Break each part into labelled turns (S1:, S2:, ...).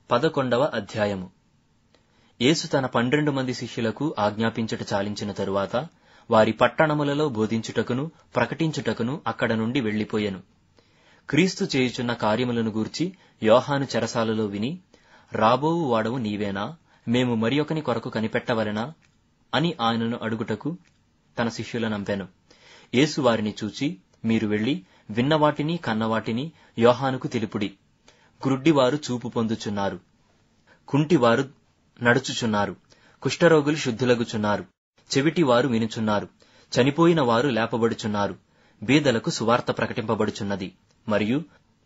S1: 11వ అధ్యాయము. యేసు తన 12 మంది శిష్యులకు ఆజ్ఞాపించుట చాలించిన తరువాత వారి పట్టణములలో బోధించుటకును ప్రకటించుటకును అక్కడ నుండి వెళ్లిపోయెను. క్రీస్తు చేయుచున్న కార్యములను గూర్చి యోహాను చెరసాలలో విని, రాబోవు వాడవు నీవేనా, మేము మరి ఒకని కొరకు కనిపెట్టవలెనా అని ఆయనను అడుగుటకు తన శిష్యులనంపెను. యేసు వారిని చూచి, మీరు వెళ్లి విన్నవాటిని కన్నవాటిని యోహానుకు తెలుపుడి. గ్రుడ్డివారు చూపు పొందుచున్నారు, కుంటివారు నడుచుచున్నారు, కుష్ఠరోగులు శుద్ధులగుచున్నారు, చెవిటివారు వినుచున్నారు, చనిపోయిన వారు లేపబడుచున్నారు, బీదలకు సువార్త ప్రకటింపబడుచున్నది. మరియు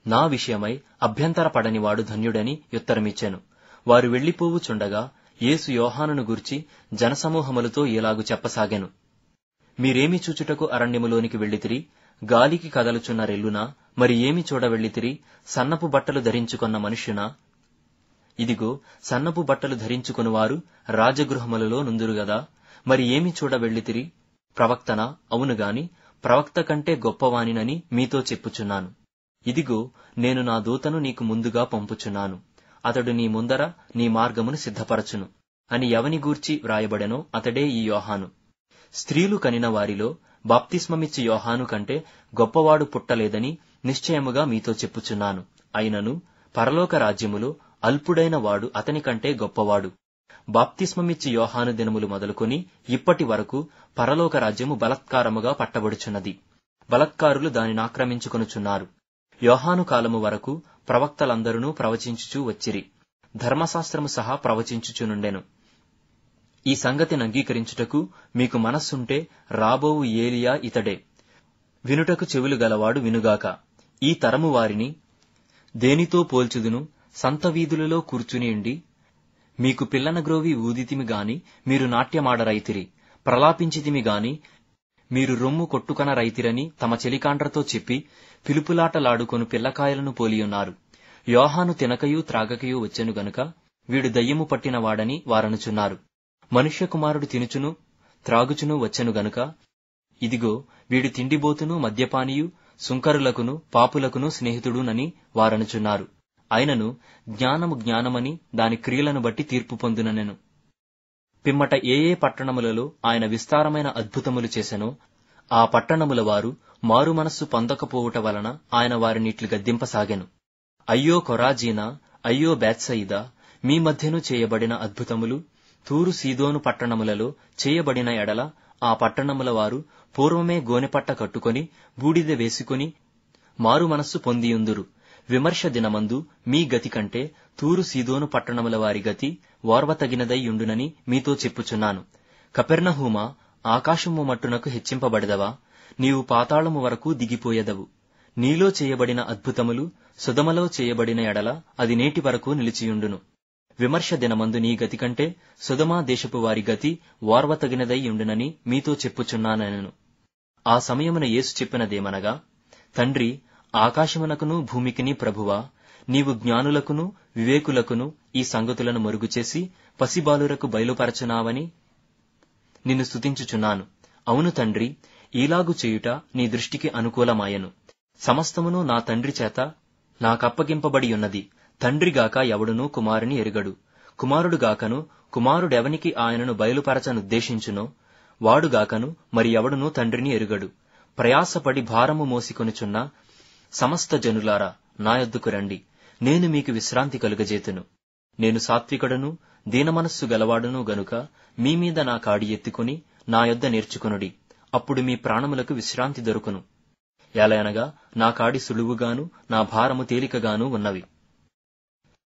S1: నా విషయమై అభ్యంతరపడనివాడు ధన్యుడని ఉత్తరమిచ్చెను. వారు వెళ్లిపోవుచుండగా యేసు యోహానును గూర్చి జనసమూహములతో ఇలాగు చెప్పసాగెను. మీరేమి చూచుటకు అరణ్యములోనికి వెళ్లితిరి? గాలికి కదలుచున్న రెల్లునా? మరి ఏమి చూడవెళ్లితిరి? సన్నపు బట్టలు ధరించుకొన్న మనుష్యునా? ఇదిగో, సన్నపు బట్టలు ధరించుకొనువారు రాజగృహములలో నుందురుగదా. మరి ఏమి చూడవెళ్లితిరి? ప్రవక్తనా? అవునుగాని ప్రవక్త కంటే గొప్పవానినని మీతో చెప్పుచున్నాను. ఇదిగో, నేను నా దూతను నీకు ముందుగా పంపుచున్నాను. అతడు నీ ముందర నీ మార్గమును సిద్ధపరచును అని ఎవని గూర్చి వ్రాయబడెనో అతడే ఈ యోహాను. స్త్రీలు కనిన వారిలో బాప్తిస్మమిచ్చి యోహాను కంటే గొప్పవాడు పుట్టలేదని నిశ్చయముగా మీతో చెప్పుచున్నాను. అయినను పరలోక రాజ్యములో అల్పుడైన వాడు అతని కంటే గొప్పవాడు. బాప్తిస్మమిచ్చి యోహాను దినములు మొదలుకొని ఇప్పటి వరకు పరలోక రాజ్యము బలత్కారముగా పట్టబడుచున్నది. బలత్కారులు దానిని ఆక్రమించుకొనుచున్నారు. యోహాను కాలము వరకు ప్రవక్తలందరూ ప్రవచించుచూ వచ్చిరి. ధర్మశాస్త్రము సహా ప్రవచించుచునుండెను. ఈ సంగతిని అంగీకరించుటకు మీకు మనస్సుంటే రాబోవు ఏలియా ఇతడే. వినుటకు చెవులు గలవాడు వినుగాక. ఈ తరము వారిని దేనితో పోల్చుదును? సంత వీధులలో కూర్చునియుండి మీకు పిల్లనగ్రోవి ఊదితిమి గాని మీరు నాట్యమాడరైతిరి, ప్రలాపించితిమి గాని మీరు రొమ్ము కొట్టుకన రైతిరని తమ చెలికాండ్రతో చెప్పి పిలుపులాటలాడుకొను పిల్లకాయలను పోలియున్నారు. యోహాను తినకయు త్రాగకయు వచ్చెను గనుక వీడు దయ్యము పట్టినవాడని వారనుచున్నారు. మనుష్య కుమారుడు తినుచును త్రాగుచును వచ్చెను గనుక ఇదిగో, వీడు తిండిబోతును మద్యపానియు సుంకరులకును పాపులకును స్నేహితుడునని వారనుచున్నారు. అయినను జ్ఞానము జ్ఞానమని దాని క్రియలను బట్టి తీర్పు పొందుననెను. పిమ్మట ఏ పట్టణములలో ఆయన విస్తారమైన అద్భుతములు చేసెనో ఆ పట్టణముల వారు మారు మనస్సు పొందకపోవుట వలన ఆయన వారినిట్లు గద్దింపసాగెను. అయ్యో కొరాజీనా, అయ్యో బేత్సయిదా, మీ మధ్యను చేయబడిన అద్భుతములు తూరు సీదోను పట్టణములలో చేయబడిన ఎడల ఆ పట్టణముల వారు పూర్వమే గోనెపట్ట కట్టుకొని బూడిద వేసుకుని మారు మనస్సు పొందియుందురు. విమర్శ దినమందు మీ గతి కంటే తూరు సీదోను పట్టణముల వారి గతి ఓర్వతగినదై యుండునని మీతో చెప్పుచున్నాను. కపెర్నహూమా, ఆకాశము మట్టునకు హెచ్చింపబడదవా? నీవు పాతాళము వరకు దిగిపోయెదవు. నీలో చేయబడిన అద్భుతములు సుధమలో చేయబడిన ఎడల అది నేటి వరకు నిలిచియుండును. విమర్శ దినమందు నీ గతి కంటే సుధమా దేశపు వారి గతి ఓర్వతగినదై యుండునని మీతో చెప్పుచున్నానెను. ఆ సమయమున యేసు చెప్పినదేమనగా, తండ్రి, ఆకాశమునకును భూమికిని ప్రభువా, నీవు జ్ఞానులకును వివేకులకును ఈ సంగతులను మరుగుచేసి పసిబాలురకు బయలుపరచునావని నిన్ను స్తుతించుచున్నాను. అవును తండ్రి, ఈలాగు చేయుట నీ దృష్టికి అనుకూలమాయెను. సమస్తమును నా తండ్రి చేత నాకప్పగింపబడియున్నది. తండ్రిగాక ఎవడునూ కుమారుని ఎరుగడు, కుమారుడుగాకను కుమారుడెవనికి ఆయనను బయలుపరచనుద్దేశించునో వాడుగాకను మరి ఎవడునూ తండ్రిని ఎరుగడు. ప్రయాసపడి భారము మోసికొనుచున్న సమస్త జనులారా, నా యొద్దకు రండి, నేను మీకు విశ్రాంతి కలుగజేతును. నేను సాత్వికుడను దీనమనస్సు గలవాడును గనుక మీ మీద నా కాడి ఎత్తుకుని నా యొద్ద నేర్చుకొనుడి, అప్పుడు మీ ప్రాణములకు విశ్రాంతి దొరుకును. ఎలయనగా నా కాడి సులువుగాను నా భారము తేలికగాను ఉన్నవి.